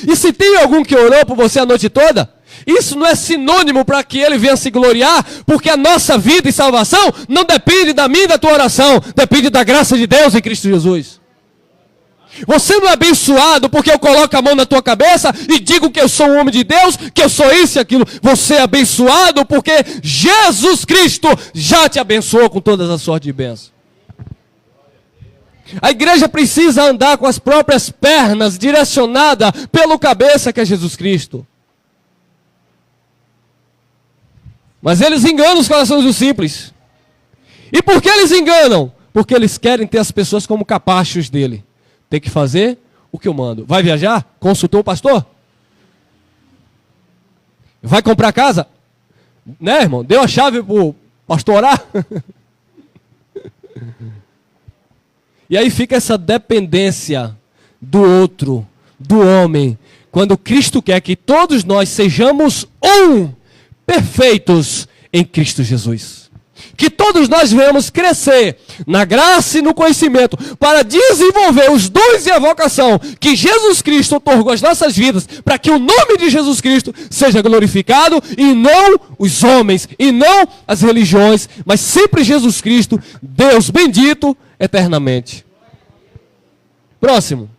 e se tem algum que orou por você a noite toda, isso não é sinônimo para que ele venha se gloriar, porque a nossa vida e salvação não depende da minha e da tua oração, depende da graça de Deus em Cristo Jesus. Você não é abençoado porque eu coloco a mão na tua cabeça e digo que eu sou um homem de Deus, que eu sou isso e aquilo. Você é abençoado porque Jesus Cristo já te abençoou com todas as sortes de bênçãos. A igreja precisa andar com as próprias pernas, direcionada pelo cabeça que é Jesus Cristo. Mas eles enganam os corações dos simples. E por que eles enganam? Porque eles querem ter as pessoas como capachos dele. Tem que fazer o que eu mando. Vai viajar? Consultou o pastor? Vai comprar casa? Né, irmão? Deu a chave para o pastor orar? E aí fica essa dependência do outro, do homem. Quando Cristo quer que todos nós sejamos perfeitos em Cristo Jesus. Que todos nós venhamos crescer na graça e no conhecimento para desenvolver os dons e a vocação que Jesus Cristo otorgou às nossas vidas, para que o nome de Jesus Cristo seja glorificado e não os homens, e não as religiões, mas sempre Jesus Cristo, Deus bendito eternamente. Próximo.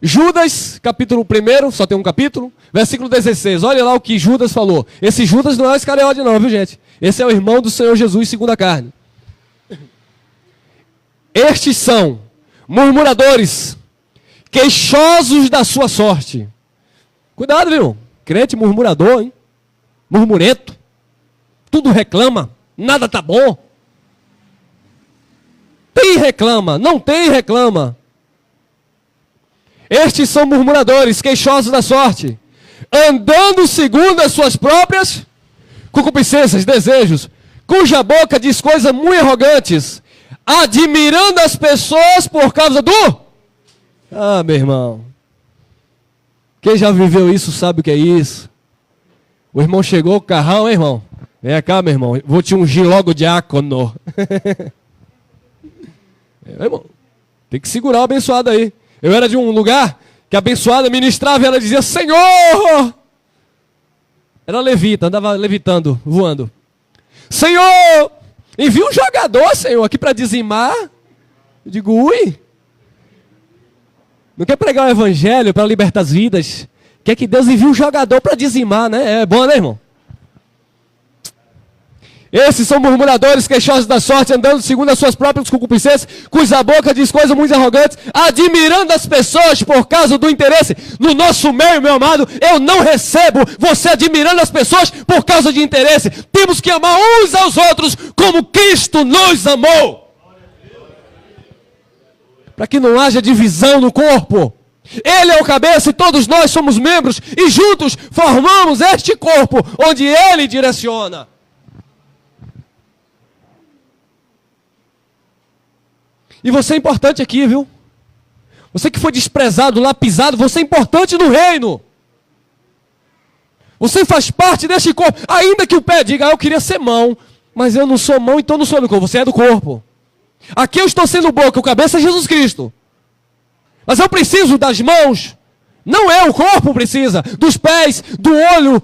Judas, capítulo 1, só tem um capítulo, versículo 16. Olha lá o que Judas falou. Esse Judas não é Iscariote não, viu gente? Esse é o irmão do Senhor Jesus segundo a carne. Estes são murmuradores, queixosos da sua sorte. Cuidado, viu? Crente murmurador, hein? Murmurento. Tudo reclama, nada tá bom. Tem reclama, não tem reclama. Estes são murmuradores, queixosos da sorte, andando segundo as suas próprias concupiscências, desejos, cuja boca diz coisas muito arrogantes, admirando as pessoas por causa do... Ah, meu irmão, quem já viveu isso sabe o que é isso. O irmão chegou com o carrão, hein, irmão? Vem cá, meu irmão, vou te ungir logo diácono. Irmão, tem que segurar o abençoado aí. Eu era de um lugar que a abençoada ministrava e ela dizia, Senhor! Era levita, andava levitando, voando. Senhor, envia um jogador, Senhor, aqui para dizimar. Eu digo, ui. Não quer pregar o evangelho para libertar as vidas? Quer que Deus envie um jogador para dizimar, né? É bom, né, irmão? Esses são murmuradores, queixosos da sorte, andando segundo as suas próprias concupiscências, cuja boca diz coisas muito arrogantes, admirando as pessoas por causa do interesse. No nosso meio, meu amado, eu não recebo você admirando as pessoas por causa de interesse. Temos que amar uns aos outros como Cristo nos amou. Para que não haja divisão no corpo. Ele é o cabeça e todos nós somos membros e juntos formamos este corpo onde Ele direciona. E você é importante aqui, viu? Você que foi desprezado, lapisado, você é importante no reino. Você faz parte deste corpo. Ainda que o pé diga, eu queria ser mão, mas eu não sou mão, então não sou do corpo. Você é do corpo. Aqui eu estou sendo boca, o cabeça é Jesus Cristo. Mas eu preciso das mãos. Não é o corpo precisa. Dos pés, do olho,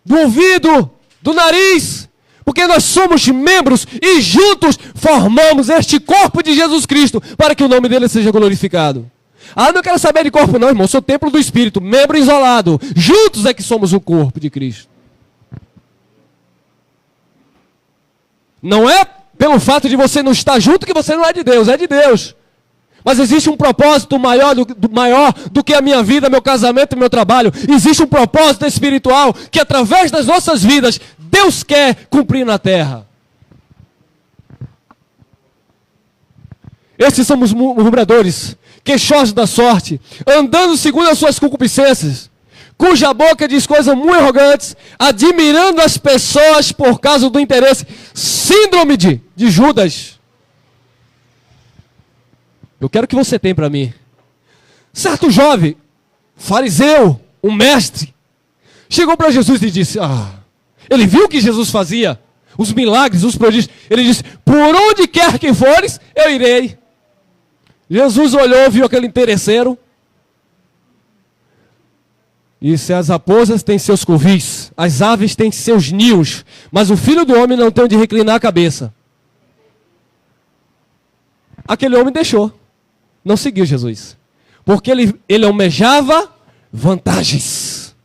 do ouvido, do nariz. Porque nós somos membros e juntos formamos este corpo de Jesus Cristo para que o nome dele seja glorificado. Não quero saber de corpo não, irmão. Eu sou templo do Espírito, membro isolado. Juntos é que somos o corpo de Cristo. Não é pelo fato de você não estar junto que você não é de Deus. É de Deus. Mas existe um propósito maior do que a minha vida, meu casamento e meu trabalho. Existe um propósito espiritual que através das nossas vidas Deus quer cumprir na terra. Esses são os murmuradores, queixosos da sorte, andando segundo as suas concupiscências, cuja boca diz coisas muito arrogantes, admirando as pessoas por causa do interesse. Síndrome de Judas. Eu quero que você tenha para mim. Certo jovem, fariseu, um mestre, chegou para Jesus e disse, ele viu o que Jesus fazia, os milagres, os prodígios. Ele disse, por onde quer que fores, eu irei. Jesus olhou, viu aquele interesseiro. E disse, as raposas têm seus covis, as aves têm seus ninhos, mas o Filho do Homem não tem onde reclinar a cabeça. Aquele homem deixou. Não seguiu Jesus. Porque ele almejava vantagens.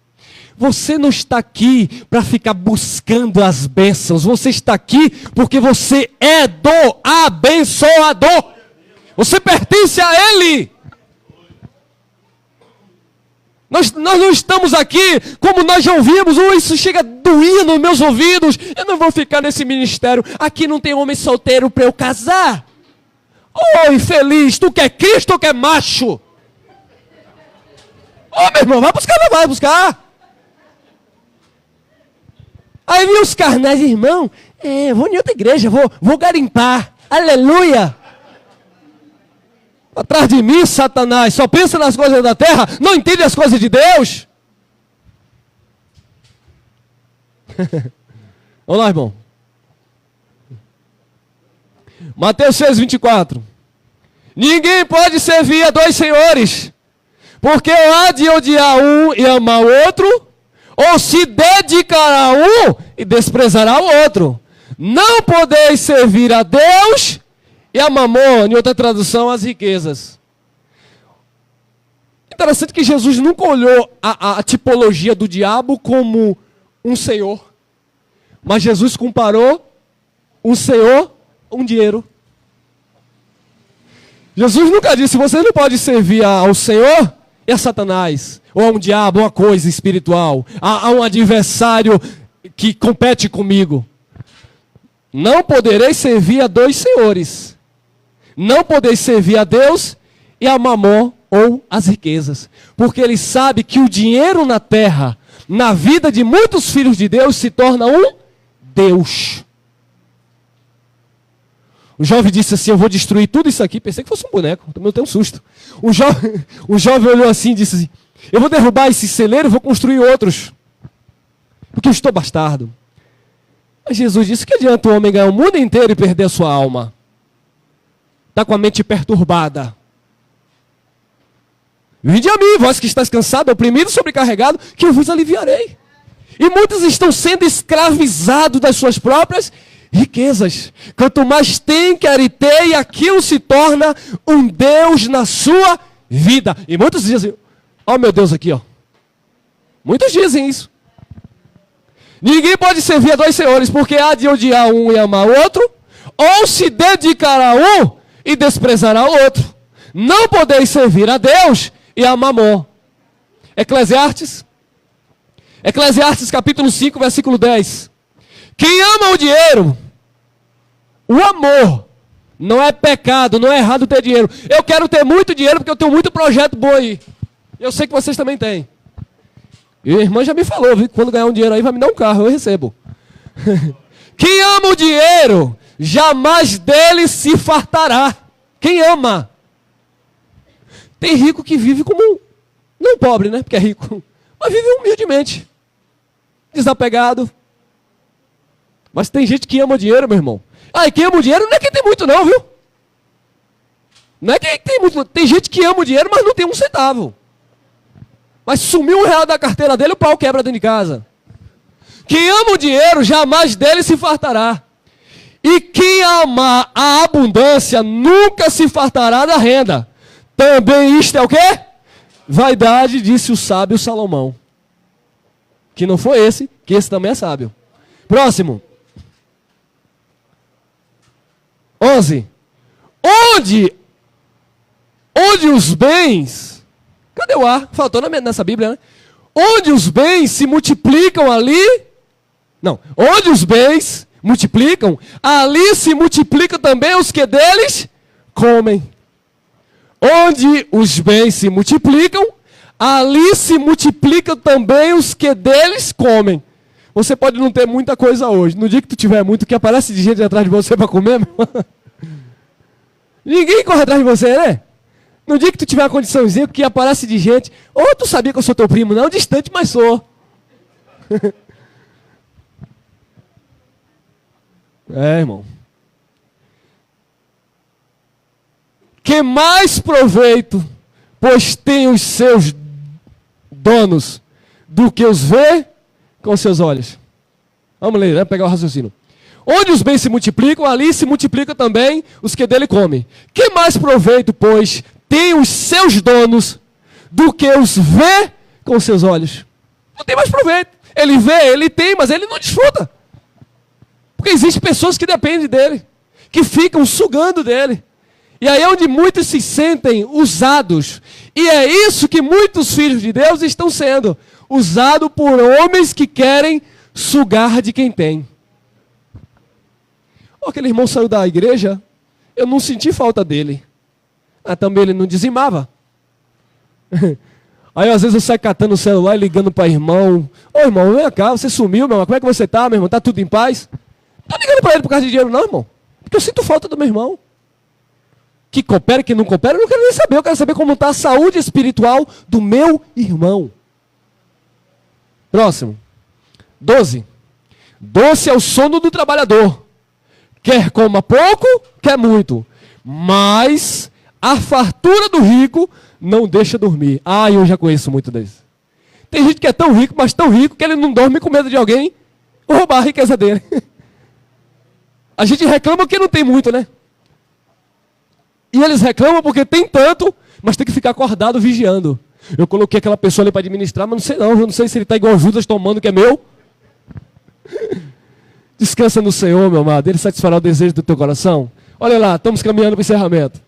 Você não está aqui para ficar buscando as bênçãos. Você está aqui porque você é do abençoador. Você pertence a Ele. Nós não estamos aqui como nós já ouvimos. Isso chega a doer nos meus ouvidos. Eu não vou ficar nesse ministério. Aqui não tem homem solteiro para eu casar. Oh, infeliz, tu quer Cristo ou quer macho? Oh, meu irmão, vai buscar. Aí vem os carnais, irmão, vou em outra igreja, vou garimpar, aleluia. Atrás de mim, Satanás, só pensa nas coisas da terra, não entende as coisas de Deus. Vamos lá, irmão. Mateus 6:24. Ninguém pode servir a dois senhores, porque há de odiar um e amar o outro, ou se dedicará a um e desprezará o outro. Não podeis servir a Deus e a mamon, em outra tradução, as riquezas. Interessante que Jesus nunca olhou a tipologia do diabo como um senhor, mas Jesus comparou um senhor um dinheiro. Jesus nunca disse, você não pode servir ao Senhor e a Satanás, ou a um diabo, uma coisa espiritual, a um adversário que compete comigo. Não podereis servir a dois senhores. Não podeis servir a Deus e a mamon, ou as riquezas. Porque ele sabe que o dinheiro na terra, na vida de muitos filhos de Deus, se torna um Deus. O jovem disse assim, eu vou destruir tudo isso aqui. Pensei que fosse um boneco, também eu tenho um susto. O jovem olhou assim e disse assim, eu vou derrubar esse celeiro e vou construir outros. Porque eu estou bastardo. Mas Jesus disse, que adianta o homem ganhar o mundo inteiro e perder a sua alma? Está com a mente perturbada. Vinde a mim, vós que estáis cansado, oprimido, sobrecarregado, que eu vos aliviarei. E muitos estão sendo escravizados das suas próprias riquezas. Quanto mais tem, quer ter, e aquilo se torna um Deus na sua vida. E muitos dizem, ó meu Deus aqui, ó. Muitos dizem isso. Ninguém pode servir a dois senhores, porque há de odiar um e amar o outro, ou se dedicará a um e desprezará o outro. Não podeis servir a Deus e a mamon. Eclesiastes capítulo 5, versículo 10. Quem ama o dinheiro, o amor Não é pecado, não é errado ter dinheiro. Eu quero ter muito dinheiro porque eu tenho muito projeto bom aí. Eu sei que vocês também têm. E a irmã já me falou, viu? Quando ganhar um dinheiro aí vai me dar um carro, eu recebo. Quem ama o dinheiro, jamais dele se fartará. Quem ama? Tem rico que vive como não pobre, né? Porque é rico. Mas vive humildemente. Desapegado. Mas tem gente que ama o dinheiro, meu irmão. Ah, e quem ama o dinheiro não é quem tem muito não, viu? Não é quem tem muito. Tem gente que ama o dinheiro, mas não tem um centavo. Mas sumiu R$1 da carteira dele, o pau quebra dentro de casa. Quem ama o dinheiro, jamais dele se fartará. E quem ama a abundância, nunca se fartará da renda. Também isto é o quê? Vaidade, disse o sábio Salomão. Que não foi esse, que esse também é sábio. Próximo. 11. Onde os bens... Cadê o ar? Faltou nessa Bíblia, né? Onde os bens se multiplicam ali... Não. Onde os bens multiplicam, ali se multiplicam também os que deles comem. Onde os bens se multiplicam, ali se multiplicam também os que deles comem. Você pode não ter muita coisa hoje. No dia que tu tiver muito, que aparece de gente atrás de você para comer, meu irmão. Ninguém corre atrás de você, né? No dia que tu tiver uma condiçãozinha que aparece de gente, ou tu sabia que eu sou teu primo, não, distante, mas sou. É, irmão. Que mais proveito, pois tem os seus donos, do que os vê com seus olhos. Vamos ler, né? Pegar o raciocínio. Onde os bens se multiplicam, ali se multiplicam também os que dele comem. Que mais proveito, pois, tem os seus donos, do que os vê com seus olhos? Não tem mais proveito. Ele vê, ele tem, mas ele não desfruta. Porque existem pessoas que dependem dele, que ficam sugando dele. E aí é onde muitos se sentem usados. E é isso que muitos filhos de Deus estão sendo. Usados por homens que querem sugar de quem tem. Aquele irmão saiu da igreja, eu não senti falta dele. Também ele não dizimava. Aí às vezes eu saio catando o celular e ligando para irmão. Ô irmão, vem cá, você sumiu, meu irmão. Como é que você tá, meu irmão? Tá tudo em paz? Não tô ligando para ele por causa de dinheiro não, irmão. Porque eu sinto falta do meu irmão. Que coopera, que não coopera, eu não quero nem saber. Eu quero saber como está a saúde espiritual do meu irmão. Próximo. 12. Doce é o sono do trabalhador. Quer coma pouco, quer muito. Mas a fartura do rico não deixa dormir. Eu já conheço muito deles. Tem gente que é tão rico, mas tão rico, que ele não dorme com medo de alguém roubar a riqueza dele. A gente reclama porque não tem muito, né? E eles reclamam porque tem tanto, mas tem que ficar acordado vigiando. Eu coloquei aquela pessoa ali para administrar, mas não sei não. Eu não sei se ele está igual Judas tomando que é meu. Descansa no Senhor, meu amado. Ele satisfará o desejo do teu coração. Olha lá, estamos caminhando para o encerramento.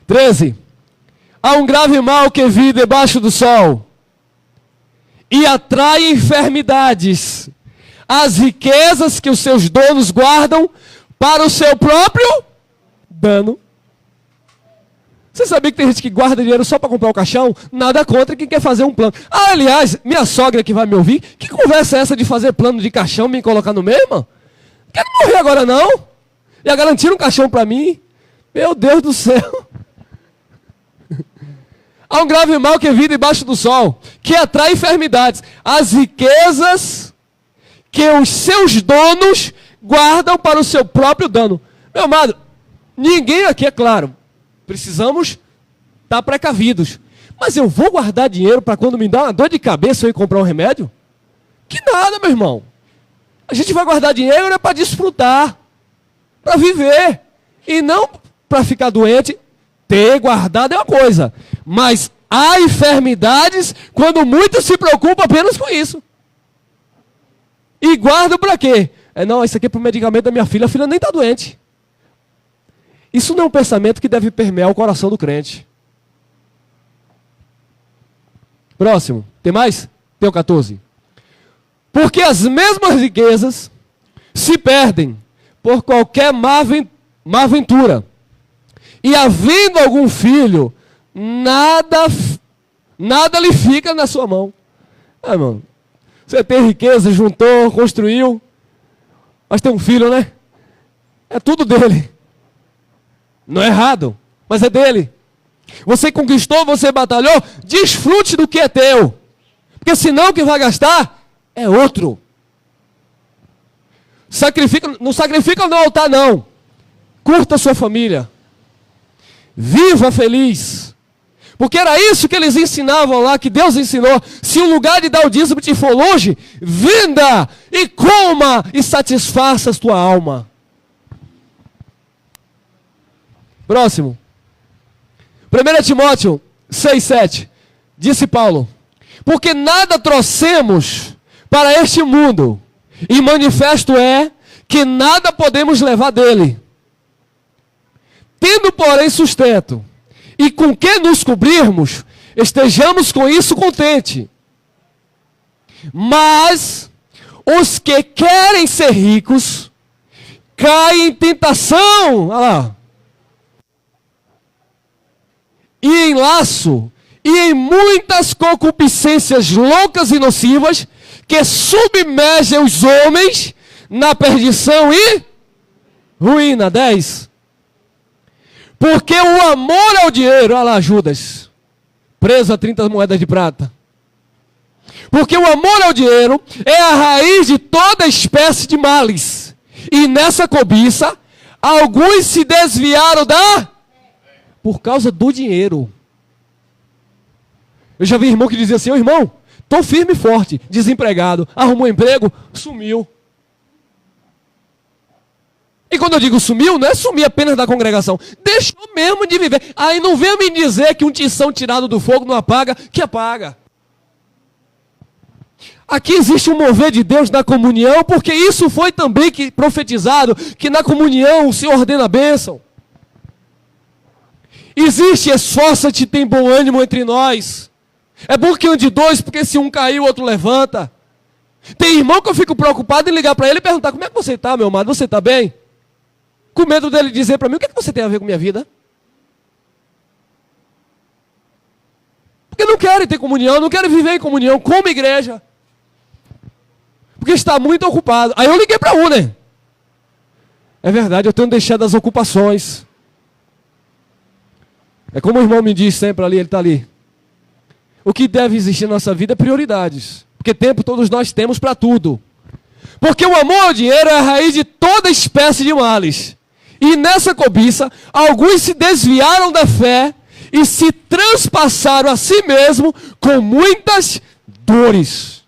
13. Há um grave mal que vive debaixo do sol e atrai enfermidades. As riquezas que os seus donos guardam para o seu próprio dano. Você sabia que tem gente que guarda dinheiro só para comprar o caixão? Nada contra quem quer fazer um plano. Aliás, minha sogra que vai me ouvir, que conversa é essa de fazer plano de caixão e me colocar no meio, irmão? Quero morrer agora não? Já garantiram um caixão para mim? Meu Deus do céu. Há um grave mal que vive debaixo do sol, que atrai enfermidades. As riquezas que os seus donos guardam para o seu próprio dano. Meu amado, ninguém aqui, é claro, precisamos estar precavidos. Mas eu vou guardar dinheiro para quando me dá uma dor de cabeça eu ir comprar um remédio? Que nada, meu irmão. A gente vai guardar dinheiro para desfrutar, para viver. E não para ficar doente. Ter guardado é uma coisa. Mas há enfermidades quando muitos se preocupam apenas com isso. E guardam para quê? Não, isso aqui é para o medicamento da minha filha. A filha nem está doente. Isso não é um pensamento que deve permear o coração do crente. Próximo. Tem mais? Tem o 14. Porque as mesmas riquezas se perdem por qualquer má má ventura. E havendo algum filho, nada lhe fica na sua mão. Irmão, você tem riqueza, juntou, construiu, mas tem um filho, né? É tudo dele. Não é errado, mas é dele. Você conquistou, você batalhou, desfrute do que é teu. Porque senão o que vai gastar é outro. Não sacrifica no altar, não. Curta a sua família. Viva feliz. Porque era isso que eles ensinavam lá, que Deus ensinou. Se o lugar de dar o dízimo te for longe, venda e coma e satisfaça a tua alma. Próximo. 1 Timóteo 6,7. Disse Paulo: porque nada trouxemos para este mundo, e manifesto é que nada podemos levar dele. Tendo, porém, sustento, e com que nos cobrirmos, estejamos com isso contente. Mas os que querem ser ricos caem em tentação, olha lá, e em laço, e em muitas concupiscências loucas e nocivas, que submergem os homens na perdição e ruína. 10. Porque o amor ao dinheiro, olha lá Judas, preso a 30 moedas de prata. Porque o amor ao dinheiro é a raiz de toda espécie de males. E nessa cobiça, alguns se desviaram por causa do dinheiro. Eu já vi irmão que dizia assim: ô irmão, estou firme e forte, desempregado, arrumou um emprego, sumiu. E quando eu digo sumiu, não é sumir apenas da congregação, deixou mesmo de viver. Aí não venha me dizer que um tição tirado do fogo não apaga, que apaga. Aqui existe um mover de Deus na comunhão, porque isso foi também profetizado, que na comunhão o Senhor ordena a bênção. Existe esforça-te, tem bom ânimo entre nós. É bom que ande dois, porque se um cair, o outro levanta. Tem irmão que eu fico preocupado em ligar para ele e perguntar: como é que você está, meu amado? Você está bem? Com medo dele dizer para mim: o que é que você tem a ver com minha vida? Porque não querem ter comunhão, não querem viver em comunhão como igreja. Porque está muito ocupado. Aí eu liguei para um, né? É verdade, eu tenho deixado as ocupações. É como o irmão me diz sempre ali, ele está ali. O que deve existir na nossa vida é prioridades. Porque tempo todos nós temos para tudo. Porque o amor ao dinheiro é a raiz de toda espécie de males. E nessa cobiça, alguns se desviaram da fé e se transpassaram a si mesmo com muitas dores.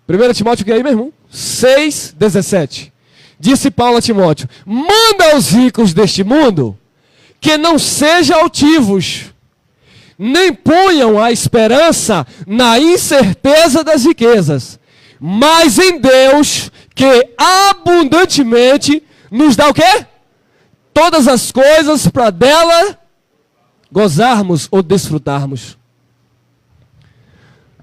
1 Timóteo, que é aí, meu irmão? 6,17. Disse Paulo a Timóteo: manda aos ricos deste mundo que não sejam altivos, nem ponham a esperança na incerteza das riquezas, mas em Deus, que abundantemente nos dá o quê? Todas as coisas para dela gozarmos ou desfrutarmos.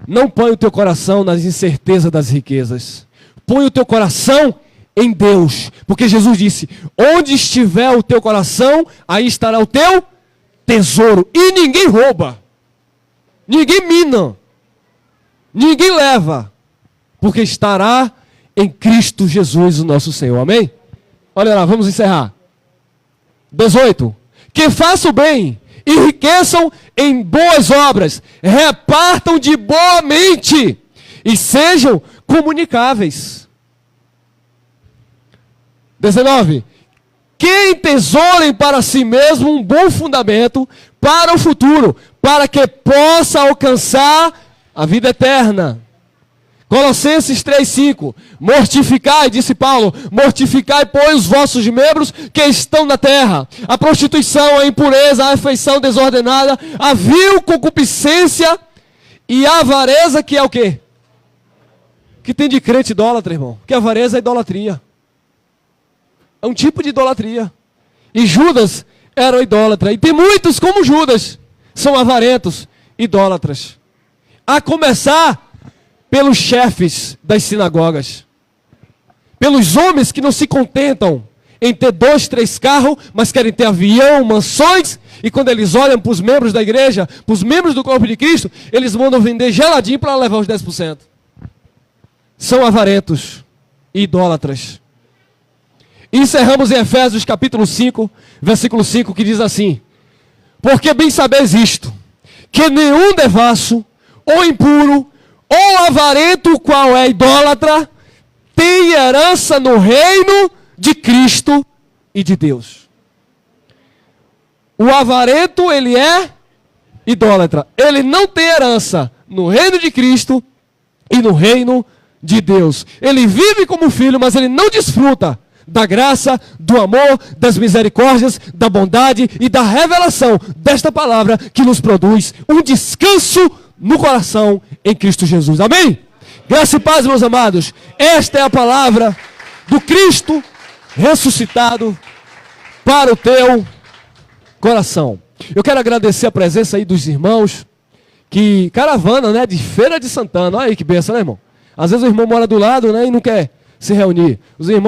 Não põe o teu coração nas incertezas das riquezas. Põe o teu coração em Deus. Porque Jesus disse: onde estiver o teu coração, aí estará o teu tesouro. E ninguém rouba. Ninguém mina. Ninguém leva. Porque estará em Cristo Jesus, o nosso Senhor. Amém? Olha lá, vamos encerrar. 18. Que façam bem, enriqueçam em boas obras, repartam de boa mente e sejam comunicáveis. 19. Que entesourem para si mesmo um bom fundamento para o futuro, para que possa alcançar a vida eterna. Colossenses 3,5. Mortificai, disse Paulo, mortificai, pois, os vossos membros que estão na terra: a prostituição, a impureza, a afeição desordenada, a vil concupiscência e a avareza, que é o quê? Que tem de crente idólatra, irmão? Que avareza é idolatria. É um tipo de idolatria. E Judas era idólatra. E tem muitos como Judas, são avarentos, idólatras. A começar pelos chefes das sinagogas. pelos homens que não se contentam em ter 2, 3 carros, mas querem ter avião, mansões, e quando eles olham para os membros da igreja, para os membros do corpo de Cristo, eles mandam vender geladinho para levar os 10%. São avarentos e idólatras. E encerramos em Efésios capítulo 5, versículo 5, que diz assim: porque bem sabeis isto, que nenhum devasso, ou impuro, ou avarento, o qual é idólatra, tem herança no reino de Cristo e de Deus. O avarento, ele é idólatra. Ele não tem herança no reino de Cristo e no reino de Deus. Ele vive como filho, mas ele não desfruta da graça, do amor, das misericórdias, da bondade e da revelação desta palavra que nos produz um descanso no coração em Cristo Jesus. Amém? Graça e paz, meus amados. Esta é a palavra do Cristo ressuscitado para o teu coração. Eu quero agradecer a presença aí dos irmãos, que caravana, né, de Feira de Santana. Olha aí que benção, né, irmão? Às vezes o irmão mora do lado, né, e não quer se reunir. Os irmãos